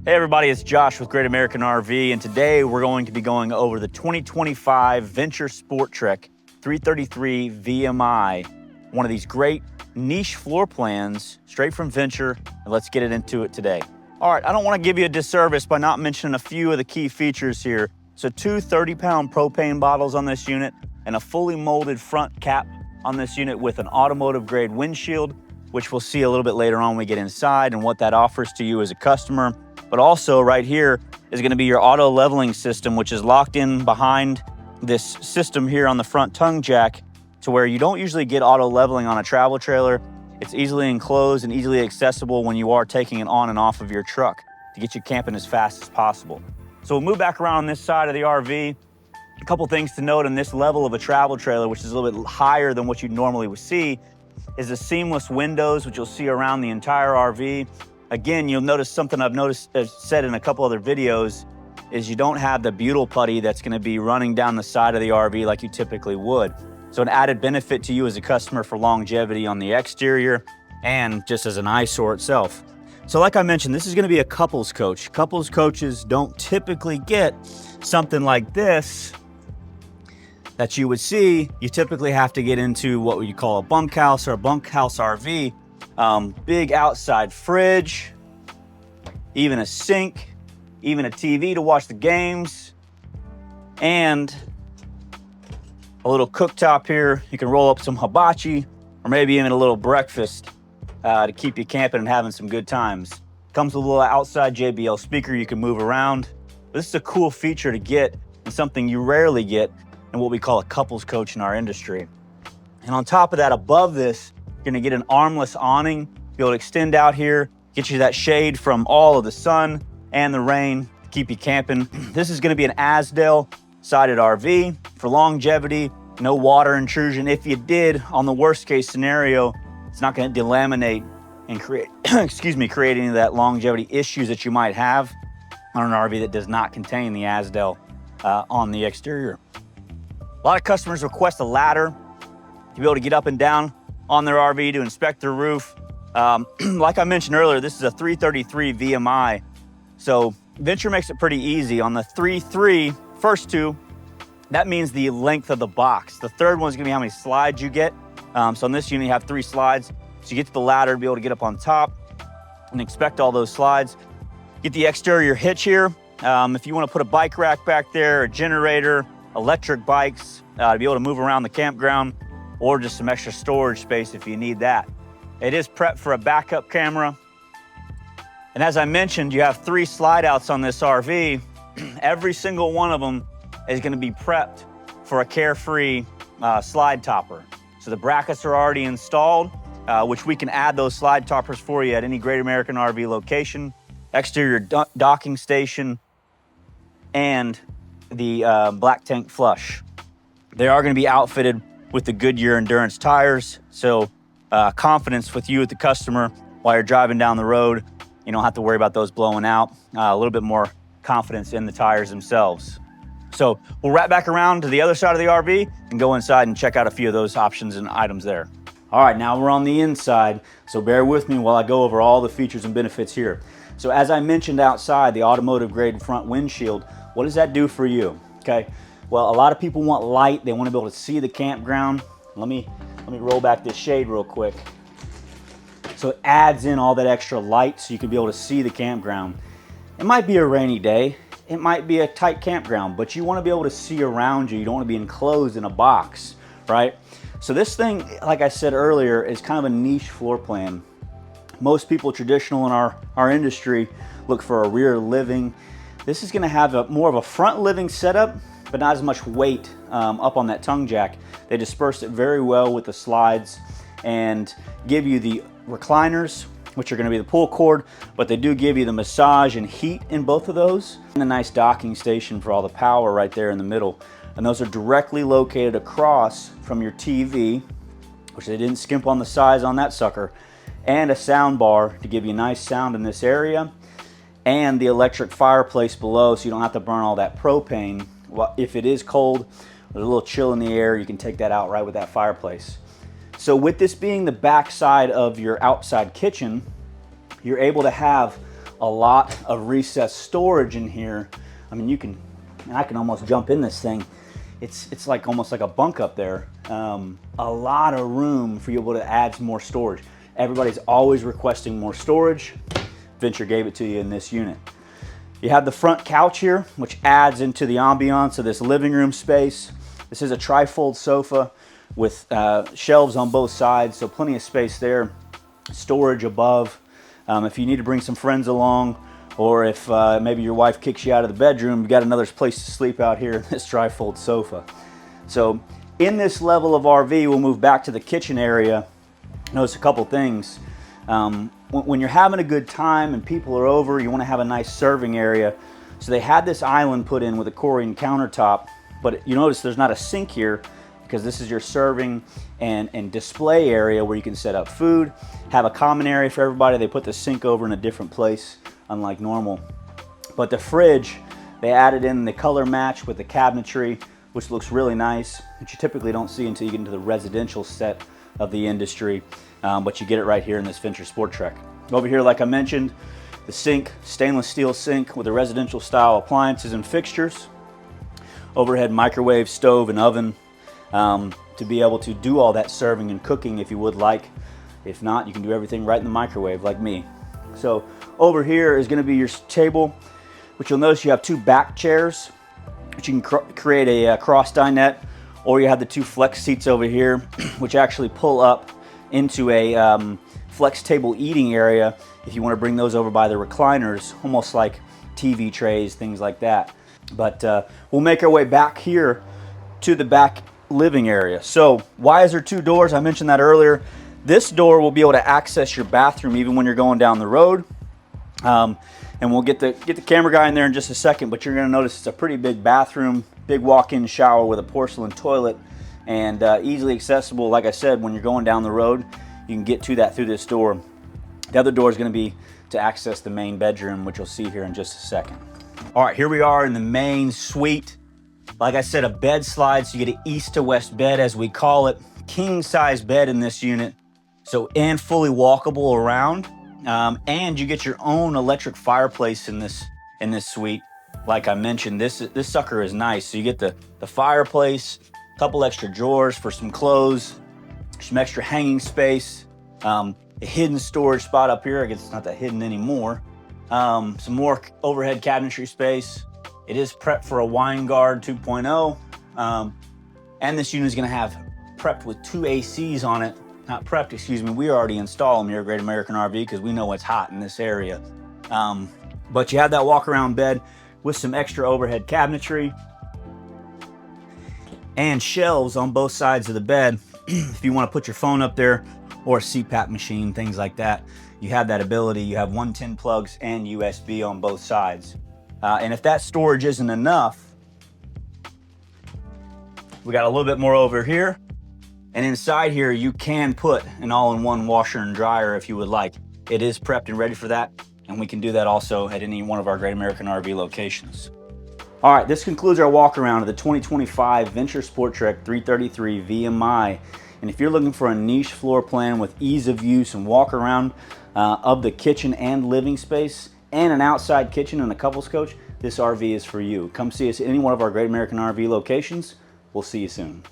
Hey everybody, it's Josh with Great American RV, and today we're going to be going over the 2025 Venture SportTrek 333 VMI, one of these great niche floor plans straight from Venture, and let's get into it today. All right, I don't want to give you a disservice by not mentioning a few of the key features here. So two 30-pound propane bottles on this unit and a fully molded front cap on this unit with an automotive grade windshield, which we'll see a little bit later on when we get inside and what that offers to you as a customer. But also right here is gonna be your auto leveling system, which is locked in behind this system here on the front tongue jack to where you don't usually get auto leveling on a travel trailer. It's easily enclosed and easily accessible when you are taking it on and off of your truck to get you camping as fast as possible. So we'll move back around on this side of the RV. A couple things to note in this level of a travel trailer, which is a little bit higher than what you normally would see, is the seamless windows, which you'll see around the entire RV. Again, you'll notice something I've said in a couple other videos is you don't have the butyl putty that's gonna be running down the side of the RV like you typically would. So an added benefit to you as a customer for longevity on the exterior and just as an eyesore itself. So like I mentioned, this is gonna be a couples coach. Couples coaches don't typically get something like this that you would see. You typically have to get into what we call a bunkhouse or a bunkhouse RV. Big outside fridge, even a sink, even a TV to watch the games, and a little cooktop here. You can roll up some hibachi or maybe even a little breakfast to keep you camping and having some good times. Comes with a little outside JBL speaker you can move around. This is a cool feature to get and something you rarely get in what we call a couples coach in our industry. And on top of that, above this, you're gonna get an armless awning, be able to extend out here, get you that shade from all of the sun and the rain to keep you camping. This is gonna be an Asdale sided RV for longevity, no water intrusion. If you did, on the worst case scenario, it's not gonna delaminate and create, create any of that longevity issues that you might have on an RV that does not contain the Asdale on the exterior. A lot of customers request a ladder to be able to get up and down on their RV to inspect their roof. Like I mentioned earlier, this is a 333 VMI. So Venture makes it pretty easy. On the 3.3, first two, that means the length of the box. The third one is gonna be how many slides you get. So on this unit, you have 3 slides. So you get to the ladder to be able to get up on top and inspect all those slides. Get the exterior hitch here. If you wanna put a bike rack back there, a generator, electric bikes, to be able to move around the campground, or just some extra storage space if you need that. It is prepped for a backup camera. And as I mentioned, you have 3 slide outs on this RV. Every single one of them is gonna be prepped for a Carefree slide topper. So the brackets are already installed, which we can add those slide toppers for you at any Great American RV location, exterior docking station, and the black tank flush. They are gonna be outfitted with the Goodyear Endurance tires. So confidence with you as the customer while you're driving down the road. You don't have to worry about those blowing out. A little bit more confidence in the tires themselves. So we'll wrap back around to the other side of the RV and go inside and check out a few of those options and items there. All right, now we're on the inside. So bear with me while I go over all the features and benefits here. So as I mentioned outside, the automotive grade front windshield, what does that do for you? Okay. Well, a lot of people want light. They want to be able to see the campground. Let me roll back this shade real quick. So it adds in all that extra light so you can be able to see the campground. It might be a rainy day. It might be a tight campground, but you want to be able to see around you. You don't want to be enclosed in a box, right? So this thing, like I said earlier, is kind of a niche floor plan. Most people traditional in our industry look for a rear living. This is going to have more of a front living setup, but not as much weight up on that tongue jack. They dispersed it very well with the slides and give you the recliners, which are gonna be the pull cord, but they do give you the massage and heat in both of those. And a nice docking station for all the power right there in the middle. And those are directly located across from your TV, which they didn't skimp on the size on that sucker, and a sound bar to give you nice sound in this area, and the electric fireplace below so you don't have to burn all that propane. Well, if it is cold, there's a little chill in the air, you can take that out right with that fireplace. So with this being the back side of your outside kitchen, you're able to have a lot of recessed storage in here. I mean, I can almost jump in this thing. It's like almost like a bunk up there. A lot of room for you able to add some more storage. Everybody's always requesting more storage. Venture gave it to you in this unit. You have the front couch here, which adds into the ambiance of this living room space. This is a tri-fold sofa with shelves on both sides, so plenty of space there. Storage above. If you need to bring some friends along, or if maybe your wife kicks you out of the bedroom, you got another place to sleep out here in this tri-fold sofa. So in this level of RV, we'll move back to the kitchen area. Notice a couple things. When you're having a good time and people are over, you want to have a nice serving area. So they had this island put in with a Corian countertop, but you notice there's not a sink here because this is your serving and display area where you can set up food, have a common area for everybody. They put the sink over in a different place, unlike normal. But the fridge, they added in the color match with the cabinetry, which looks really nice, which you typically don't see until you get into the residential set of the industry. But you get it right here in this Venture Sporttrek. Over here, like I mentioned, the sink, stainless steel sink with the residential style appliances and fixtures. Overhead microwave, stove, and oven to be able to do all that serving and cooking if you would like. If not, you can do everything right in the microwave like me. So over here is going to be your table, which you'll notice you have two back chairs, which you can create a cross dinette, or you have the two flex seats over here, which actually pull up into a flex table eating area if you want to bring those over by the recliners, almost like TV trays, things like that. But we'll make our way back here to the back living area. So why is there two doors? I mentioned that earlier. This door will be able to access your bathroom even when you're going down the road. And we'll get the camera guy in there in just a second, but you're going to notice it's a pretty big bathroom, big walk-in shower with a porcelain toilet, and easily accessible. Like I said, when you're going down the road, you can get to that through this door. The other door is going to be to access the main bedroom, which you'll see here in just a second. All right, here we are in the main suite. Like I said, a bed slide, so you get an east to west bed, as we call it. King size bed in this unit, so and fully walkable around. And you get your own electric fireplace in this suite. Like I mentioned, this sucker is nice. So you get the fireplace, a couple extra drawers for some clothes, some extra hanging space, a hidden storage spot up here. I guess it's not that hidden anymore. Some more overhead cabinetry space. It is prepped for a wine guard 2.0. And this unit is going to have prepped with two ACs on it. Not prepped, excuse me. We already install them here at Great American RV because we know it's hot in this area. But you have that walk around bed with some extra overhead cabinetry and shelves on both sides of the bed. If you want to put your phone up there or a CPAP machine, things like that, you have that ability. You have 110 plugs and USB on both sides. And if that storage isn't enough, we got a little bit more over here. And inside here, you can put an all-in-one washer and dryer if you would like. It is prepped and ready for that, and we can do that also at any one of our Great American RV locations. All right, this concludes our walk around of the 2025 Venture Sporttrek 333 VMI. And if you're looking for a niche floor plan with ease of use and walk around of the kitchen and living space and an outside kitchen and a couples coach, this RV is for you. Come see us at any one of our Great American RV locations. We'll see you soon.